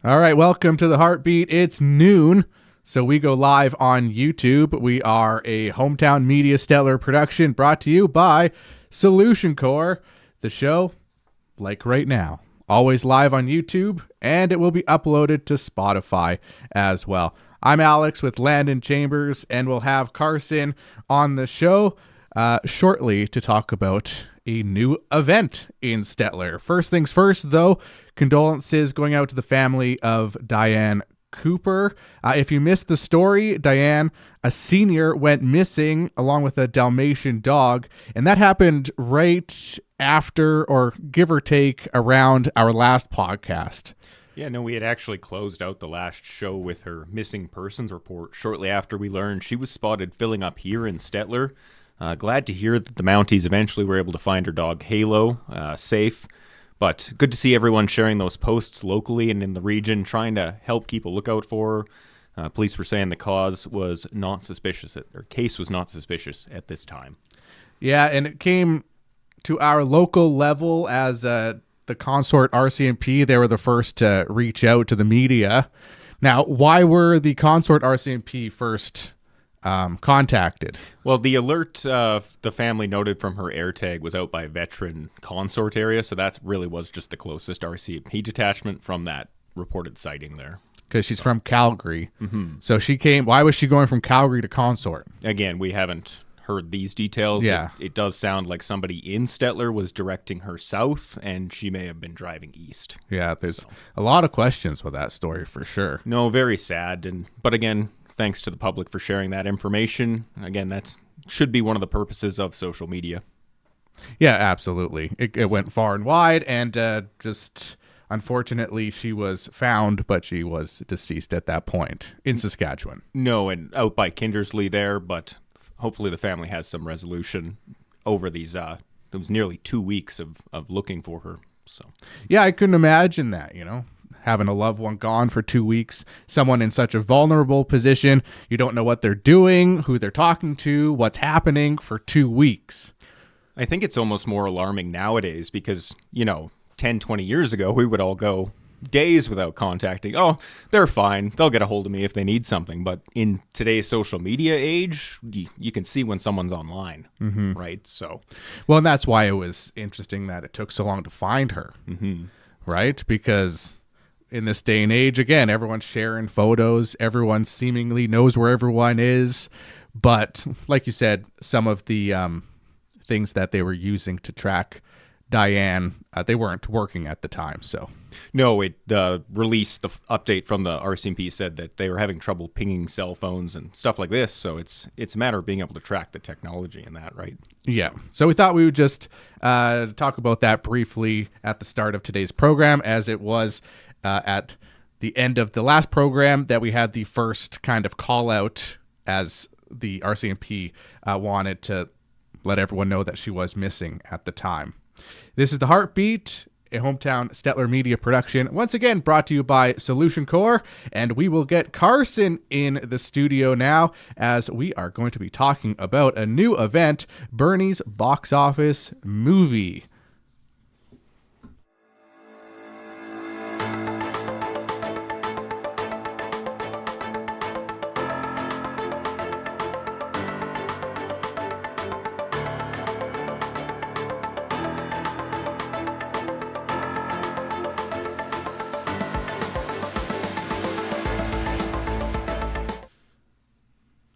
All right, welcome to The Heartbeat. It's noon, so we go live on YouTube. We are a hometown media Stettler production brought to you by Solution Corp. The show, like right now, always live on YouTube, and it will be uploaded to Spotify as well. I'm Alex with Landin Chambers, and we'll have Carson on the show shortly to talk about a new event in Stettler. First things first, though, condolences going out to the family of Diane Cooper. If you missed the story, Diane, a senior, went missing along with a Dalmatian dog, and that happened right after, or give or take, around our last podcast. Yeah, no, we had actually closed out the last show with her missing persons report shortly after we learned she was spotted filling up here in Stettler. Glad to hear that the Mounties eventually were able to find her dog Halo safe. But good to see everyone sharing those posts locally and in the region, trying to help keep a lookout for her. Police were saying the case was not suspicious at this time. Yeah, and it came to our local level as the Consort RCMP. They were the first to reach out to the media. Now, why were the Consort RCMP first contacted? Well, the alert the family noted from her AirTag was out by veteran Consort area, so that really was just the closest RCMP detachment from that reported sighting there. Because she's from Calgary. Mm-hmm. So she came, why was she going from Calgary to Consort? Again, we haven't heard these details. Yeah. It does sound like somebody in Stettler was directing her south, and she may have been driving east. Yeah, there's a lot of questions with that story for sure. No, very sad. But again, thanks to the public for sharing that information. Again, that should be one of the purposes of social media. Yeah, absolutely. It went far and wide, and just unfortunately she was found, but she was deceased at that point in Saskatchewan. No, and out by Kindersley there, but hopefully the family has some resolution over these, it was nearly 2 weeks of looking for her. So yeah, I couldn't imagine that, having a loved one gone for 2 weeks, someone in such a vulnerable position. You don't know what they're doing, who they're talking to, what's happening for 2 weeks. I think it's almost more alarming nowadays because, 10, 20 years ago, we would all go days without contacting. Oh, they're fine. They'll get a hold of me if they need something. But in today's social media age, you can see when someone's online, right? So, well, and that's why it was interesting that it took so long to find her, right? Because in this day and age, again, everyone's sharing photos. Everyone seemingly knows where everyone is. But like you said, some of the things that they were using to track Diane, they weren't working at the time. So no, the update from the RCMP said that they were having trouble pinging cell phones and stuff like this. So it's a matter of being able to track the technology in that, right? Yeah. So we thought we would just talk about that briefly at the start of today's program, as it was at the end of the last program that we had the first kind of call out, as the RCMP wanted to let everyone know that she was missing at the time. This is The Heartbeat, a hometown Stettler media production, once again brought to you by Solution Corp, and we will get Carson in the studio now, as we are going to be talking about a new event, Bernie's Box Office Movie.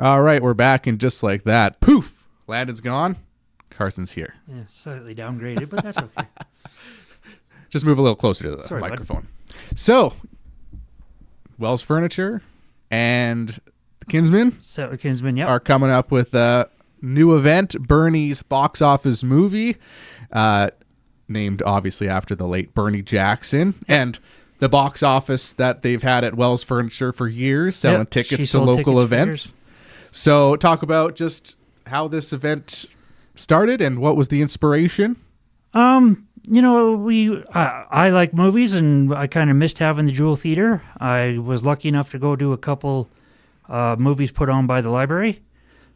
All right, we're back, and just like that, poof, Landon's gone, Carson's here. Yeah, slightly downgraded, but that's okay. Just move a little closer to the microphone. Bud. So, Wells Furniture and the Kinsman, Stettler Kinsman, are coming up with a new event, Bernie's Box Office Movie, named obviously after the late Bernie Jackson, and the box office that they've had at Wells Furniture for years, selling tickets to local events. So talk about just how this event started and what was the inspiration. I like movies, and I kind of missed having the Jewel Theater. I was lucky enough to go to a couple movies put on by the library,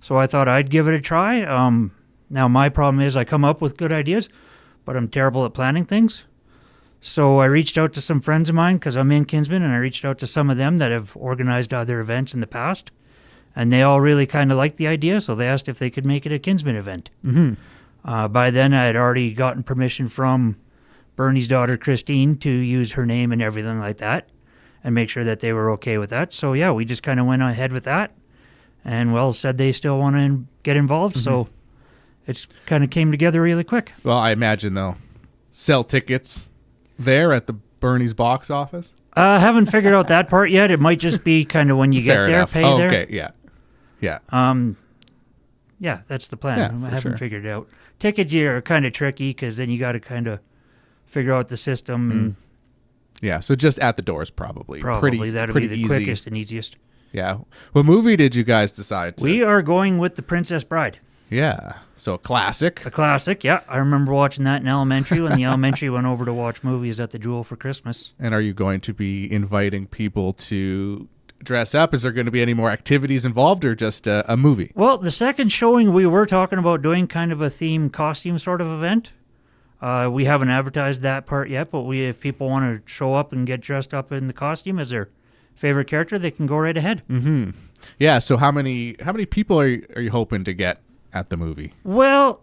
so I thought I'd give it a try. Now my problem is I come up with good ideas, but I'm terrible at planning things. So I reached out to some friends of mine because I'm in Kinsman, and I reached out to some of them that have organized other events in the past, and they all really kind of liked the idea, so they asked if they could make it a Kinsman event. By then, I had already gotten permission from Bernie's daughter, Christine, to use her name and everything like that and make sure that they were okay with that. So, yeah, we just kind of went ahead with that, and Wells said they still want to get involved, so it's kind of came together really quick. Well, I imagine they'll sell tickets there at the Bernie's box office. I haven't figured out that part yet. It might just be kind of when you get Fair there, enough. pay Oh, there. okay, yeah. Yeah, that's the plan. Yeah, I for haven't sure. figured it out. Tickets here are kind of tricky because then you got to kind of figure out the system. And Yeah, so just at the doors probably. probably that'll pretty be the easy. quickest and easiest. Yeah. What movie did you guys decide to? We are going with The Princess Bride. Yeah. So a classic. A classic, yeah. I remember watching that in elementary when the elementary went over to watch movies at the Jewel for Christmas. And are you going to be inviting people to dress up? Is there going to be any more activities involved or just a movie? Well, the second showing, we were talking about doing kind of a theme costume sort of event. We haven't advertised that part yet, but if people want to show up and get dressed up in the costume as their favorite character, they can go right ahead. Yeah, so how many people are you hoping to get at the movie? Well,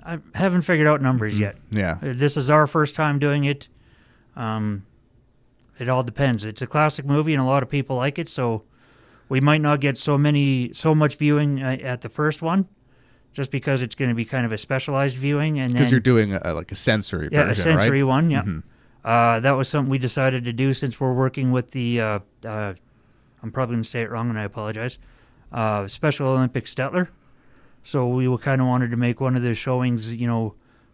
I haven't figured out numbers yet. Yeah. This is our first time doing it. It all depends. It's a classic movie, and a lot of people like it, so we might not get so much viewing at the first one, just because it's going to be kind of a specialized viewing. And Because then, you're doing a sensory version, a sensory right? one, yeah. That was something we decided to do since we're working with the, I'm probably going to say it wrong, and I apologize, Special Olympics Stettler. So we kind of wanted to make one of the showings, a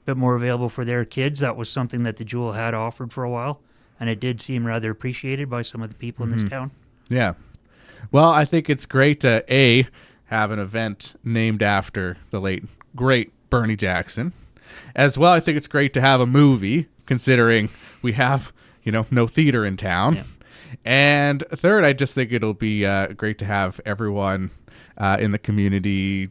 bit more available for their kids. That was something that the Jewel had offered for a while, and it did seem rather appreciated by some of the people in this town. Yeah. Well, I think it's great to, have an event named after the late, great Bernie Jackson. As well, I think it's great to have a movie, considering we have, no theater in town. Yeah. And third, I just think it'll be great to have everyone in the community,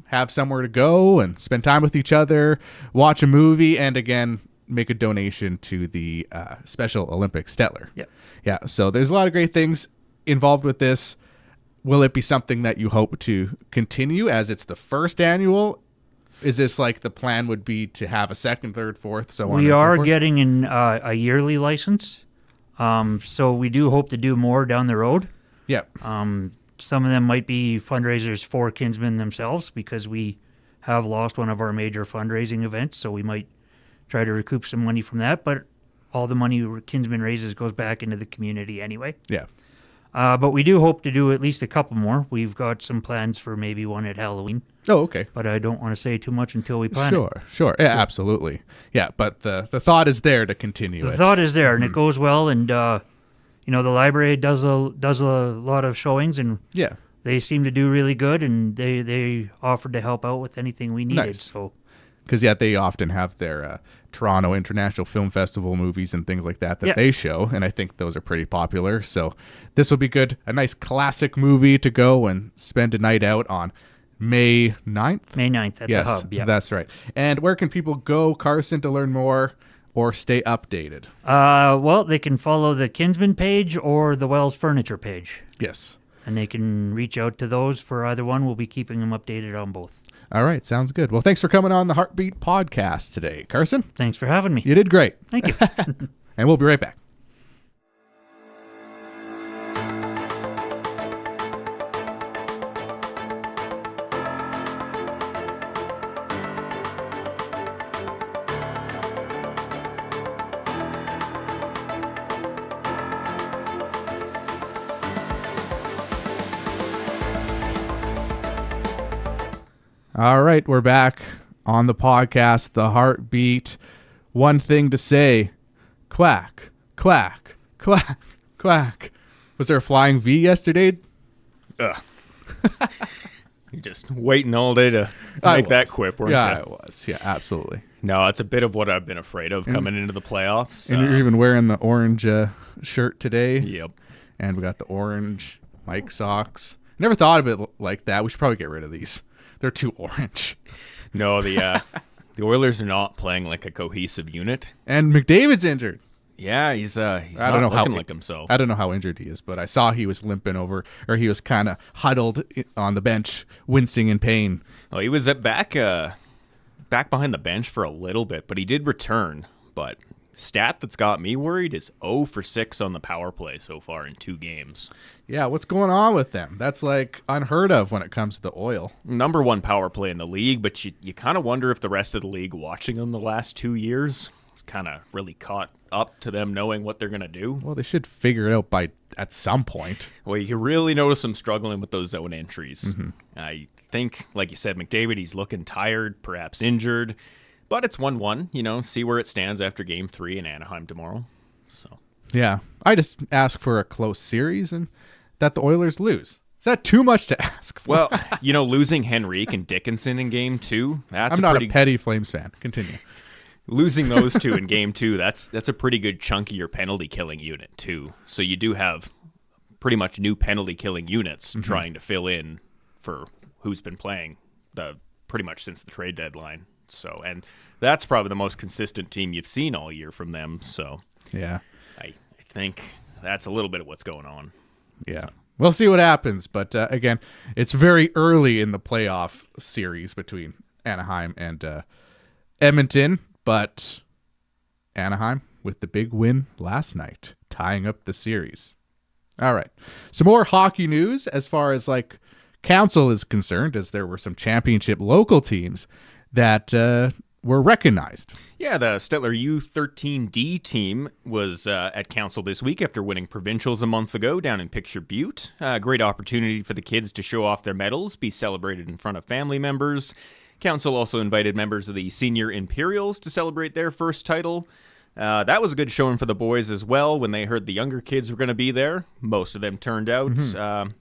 have somewhere to go and spend time with each other, watch a movie, and again, make a donation to the Special Olympics Stettler. Yep. Yeah, so there's a lot of great things involved with this. Will it be something that you hope to continue as it's the first annual? Is this like the plan would be to have a second, third, fourth, so on We and so are forth? getting a yearly license, so we do hope to do more down the road. Yeah. Some of them might be fundraisers for Kinsmen themselves because we have lost one of our major fundraising events, so we might try to recoup some money from that. But all the money Kinsmen raises goes back into the community anyway. Yeah. But we do hope to do at least a couple more. We've got some plans for maybe one at Halloween, Oh, okay. but I don't want to say too much until we plan it. Sure. Yeah, absolutely. Yeah, but the thought is there to continue The it. thought is there, and it goes well, and the library does a lot of showings, and Yeah. they seem to do really good, and they offered to help out with anything we needed. Nice. So Because, they often have their Toronto International Film Festival movies and things like that Yeah. they show, and I think those are pretty popular. So this will be good. A nice classic movie to go and spend a night out on May 9th? May 9th at Yes, the Hub. Yeah. that's right. And where can people go, Carson, to learn more or stay updated? Well, they can follow the Kinsman page or the Wells Furniture page, Yes. and they can reach out to those for either one. We'll be keeping them updated on both. All right, sounds good. Well, thanks for coming on the Heartbeat podcast today, Carson. Thanks for having me. You did great. Thank you. And we'll be right back. All right, we're back on the podcast, The Heartbeat. One thing to say, quack, quack, quack, quack. Was there a flying V yesterday? Ugh. You're just waiting all day to make that quip, weren't Yeah, you? I was. Yeah, absolutely. No, it's a bit of what I've been afraid of coming into the playoffs. And you're even wearing the orange shirt today. Yep. And we got the orange Mike socks. Never thought of it like that. We should probably get rid of these. They're too orange. No, the The Oilers are not playing like a cohesive unit. And McDavid's injured. Yeah, he's I not don't know looking how, like himself. I don't know how injured he is, but I saw he was limping over, or he was kind of huddled on the bench, wincing in pain. Well, he was back behind the bench for a little bit, but he did return. But stat that's got me worried is 0 for 6 on the power play so far in 2 games. Yeah, what's going on with them? That's like unheard of when it comes to the Oil. Number 1 power play in the league, but you kind of wonder if the rest of the league watching them the last 2 years it's kind of really caught up to them knowing what they're going to do. Well, they should figure it out at some point. Well, you can really notice them struggling with those zone entries. I think, like you said, McDavid, he's looking tired, perhaps injured, but it's 1-1. See where it stands after Game 3 in Anaheim tomorrow. So Yeah, I just ask for a close series and that the Oilers lose. Is that too much to ask for? Well, losing Henrique and Dickinson in Game 2, I'm not a petty Flames fan. Continue. Losing those 2 in Game 2, that's a pretty good chunk of your penalty killing unit too. So you do have pretty much new penalty killing units trying to fill in for who's been playing pretty much since the trade deadline. So, and that's probably the most consistent team you've seen all year from them. So Yeah. I think that's a little bit of what's going on. Yeah. We'll see what happens. But again, it's very early in the playoff series between Anaheim and Edmonton. But Anaheim with the big win last night, tying up the series. All right. Some more hockey news as far as like council is concerned, as there were some championship local teams that were recognized. Yeah, the Stettler U13D team was at council this week after winning provincials a month ago down in Picture Butte. Great opportunity for the kids to show off their medals, be celebrated in front of family members. Council also invited members of the Senior Imperials to celebrate their first title. That was a good showing for the boys as well when they heard the younger kids were going to be there. Most of them turned out.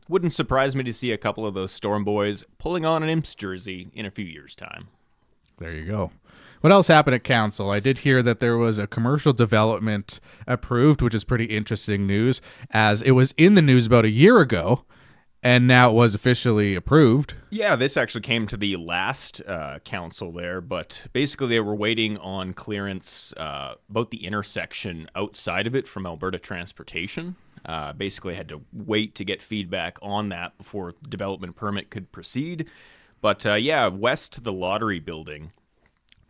Wouldn't surprise me to see a couple of those Storm boys pulling on an Imps jersey in a few years' time. There you go. What else happened at council? I did hear that there was a commercial development approved, which is pretty interesting news, as it was in the news about a year ago, and now it was officially approved. Yeah, this actually came to the last council there, but basically they were waiting on clearance about the intersection outside of it from Alberta Transportation. Basically had to wait to get feedback on that before the development permit could proceed. But west of the Lottery Building,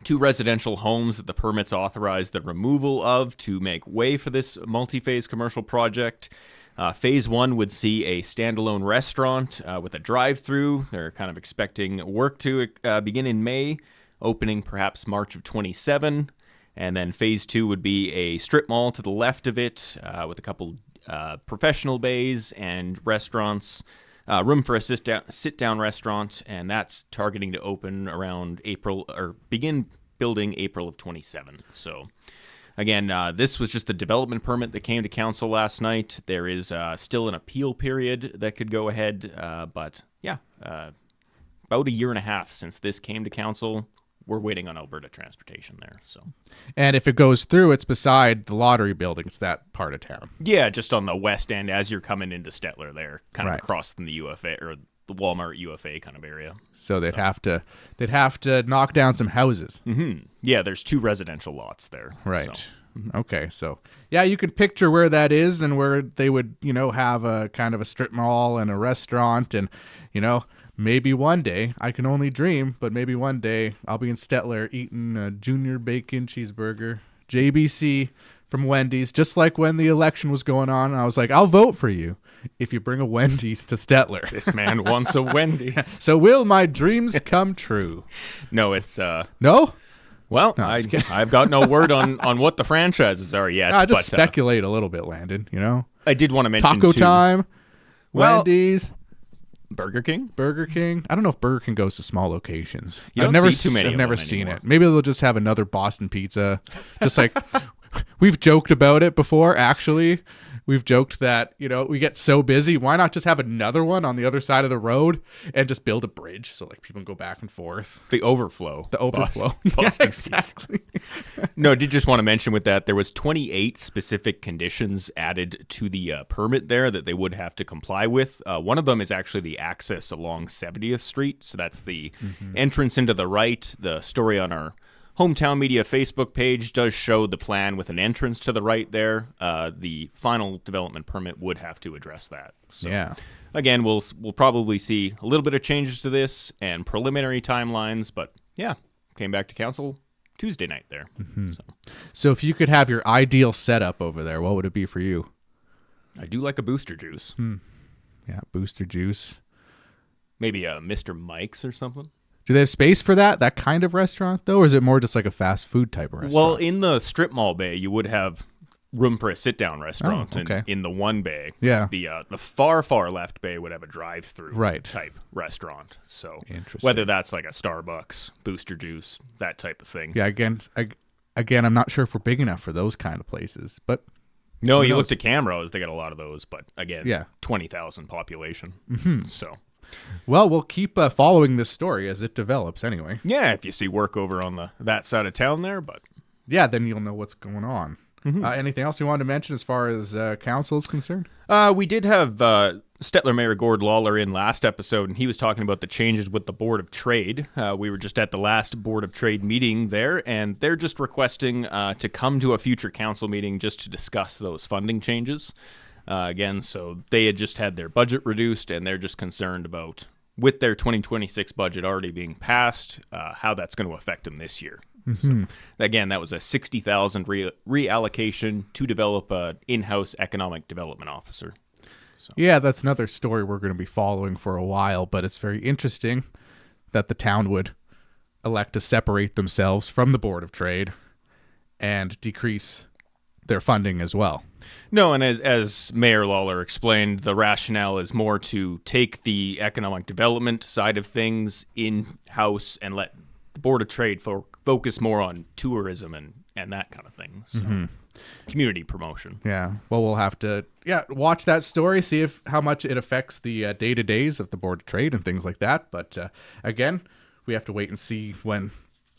2 residential homes that the permits authorized the removal of to make way for this multi-phase commercial project. Phase 1 would see a standalone restaurant with a drive-through. They're kind of expecting work to begin in May, opening perhaps March of 27. And then Phase 2 would be a strip mall to the left of it with a couple professional bays and restaurants. Room for a sit-down restaurant, and that's targeting to open around April, or begin building April of 27. So, again, this was just the development permit that came to council last night. There is still an appeal period that could go ahead, but about a year and a half since this came to council. We're waiting on Alberta Transportation there. So, and if it goes through, it's beside the Lottery Building. It's that part of town. Yeah, just on the west end as you're coming into Stettler there, kind of Right. across from the UFA or the Walmart UFA kind of area. So they'd have to knock down some houses. Yeah, there's 2 residential lots there. Right. So. Okay, so yeah, you can picture where that is and where they would, have a kind of a strip mall and a restaurant, and maybe one day, I can only dream, but maybe one day I'll be in Stettler eating a junior bacon cheeseburger, JBC from Wendy's, just like when the election was going on. I was like, I'll vote for you if you bring a Wendy's to Stettler. This man wants a Wendy's. So will my dreams come true? No, it's No? well, No, I'm just kidding. I've got no word on what the franchises are yet. I just but, speculate a little bit, Landon, I did want to mention Taco too, Time, Well- Wendy's, Burger King. Burger King. I don't know if Burger King goes to small locations. You I've don't never see too many I've of never them seen anymore. it. Maybe they'll just have another Boston pizza. Just like we've joked about it before, actually. We've joked that, we get so busy, why not just have another one on the other side of the road and just build a bridge so like people can go back and forth. The overflow. The overflow. Boston Yeah, pizza. exactly. No, I did just want to mention with that, there was 28 specific conditions added to the permit there that they would have to comply with. One of them is actually the access along 70th Street. So that's the entrance into the right. The story on our Hometown Media Facebook page does show the plan with an entrance to the right there. The final development permit would have to address that. So, Yeah. again, we'll probably see a little bit of changes to this and preliminary timelines, but yeah, came back to council Tuesday night there. So if you could have your ideal setup over there, what would it be for you? I do like a booster juice. Yeah, booster juice. Maybe a Mr. Mike's or something. Do they have space for that kind of restaurant, though? Or is it more just like a fast food type of restaurant? Well, in the strip mall bay, you would have room for a sit-down restaurant. Oh, okay. in the one bay. Yeah. The far left bay would have a drive-through Right. type restaurant. So Interesting. whether that's like a Starbucks, booster juice, that type of thing. Yeah, again, I'm not sure if we're big enough for those kind of places, but No, Who you knows? look to Camrose, they got a lot of those, but again, Yeah. 20,000 population. So well, we'll keep following this story as it develops anyway. yeah, if you see work over on that side of town there, but Yeah, then you'll know what's going on. Anything else you wanted to mention as far as council is concerned? we did have Stettler Mayor Gord Lawler in last episode, and he was talking about the changes with the Board of Trade. We were just at the last Board of Trade meeting there, and they're just requesting to come to a future council meeting just to discuss those funding changes. Again, so they had just had their budget reduced, and they're just concerned about, with their 2026 budget already being passed, how that's going to affect them this year. So, again, that was a $60,000 reallocation to develop an in-house economic development officer. Yeah, that's another story we're going to be following for a while, but it's very interesting that the town would elect to separate themselves from the Board of Trade and decrease their funding as well. No, and as Mayor Lawler explained, the rationale is more to take the economic development side of things in-house and let the Board of Trade focus more on tourism and that kind of thing. So, community promotion. Yeah, well, we'll have to watch that story, see how much it affects the day-to-days of the Board of Trade and things like that. But again, we have to wait and see when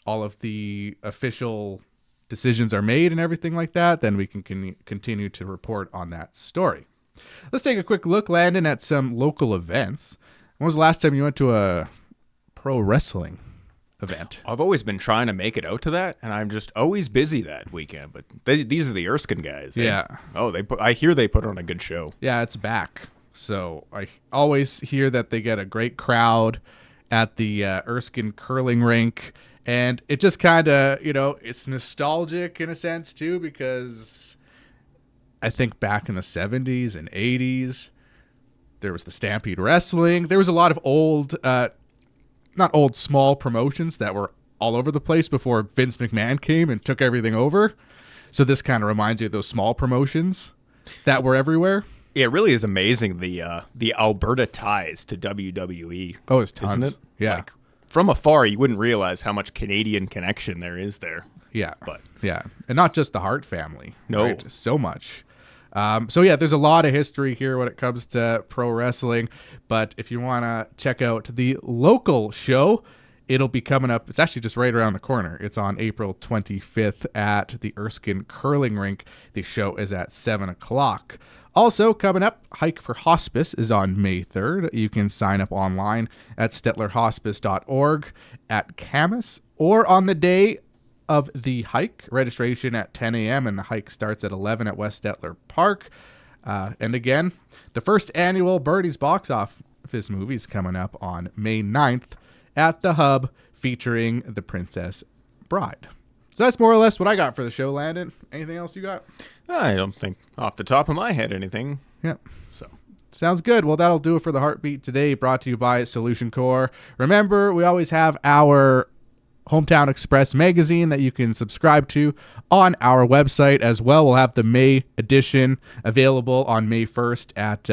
all of the official decisions are made and everything like that. Then we can continue to report on that story. Let's take a quick look, Landon, at some local events. When was the last time you went to a pro wrestling event? I've always been trying to make it out to that, and I'm just always busy that weekend. But these are the Erskine guys. Eh? Yeah. Oh, I hear they put on a good show. Yeah, it's back. So I always hear that they get a great crowd at the Erskine curling rink. And it just kind of, it's nostalgic in a sense, too, because I think back in the 70s and 80s, there was the Stampede Wrestling. There was a lot of old, not old, small promotions that were all over the place before Vince McMahon came and took everything over. So this kind of reminds you of those small promotions that were everywhere. It really is amazing, the Alberta ties to WWE. Oh, it's tons. Isn't it? Yeah. Like, from afar, you wouldn't realize how much Canadian connection there is there. Yeah. But yeah. And not just the Hart family. No. Right? So much. So yeah, there's a lot of history here when it comes to pro wrestling. But if you want to check out the local show, it'll be coming up. It's actually just right around the corner. It's on April 25th at the Erskine Curling Rink. The show is at 7 o'clock. Also, coming up, Hike for Hospice is on May 3rd. You can sign up online at stettlerhospice.org at Camas or on the day of the hike. Registration at 10 a.m. and the hike starts at 11 at West Stettler Park. And again, the first annual Birdies Box Office movie is coming up on May 9th at the Hub featuring The Princess Bride. So that's more or less what I got for the show, Landon. Anything else you got? I don't think off the top of my head anything. Yep. So sounds good. Well, that'll do it for the Heartbeat today, brought to you by Solution Corp. Remember, we always have our Hometown Express magazine that you can subscribe to on our website as well. We'll have the May edition available on May 1st at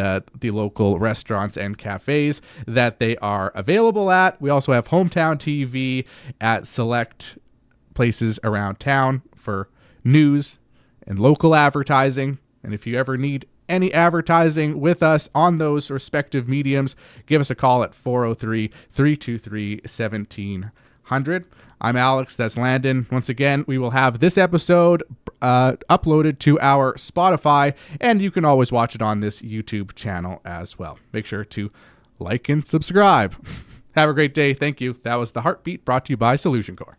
the local restaurants and cafes that they are available at. We also have Hometown TV at select places around town for news and local advertising. And if you ever need any advertising with us on those respective mediums, give us a call at 403-323-1700. I'm Alex. That's Landon. Once again, we will have this episode uploaded to our Spotify, and you can always watch it on this YouTube channel as well. Make sure to like and subscribe. Have a great day. Thank you. That was The Heartbeat, brought to you by Solution Corp.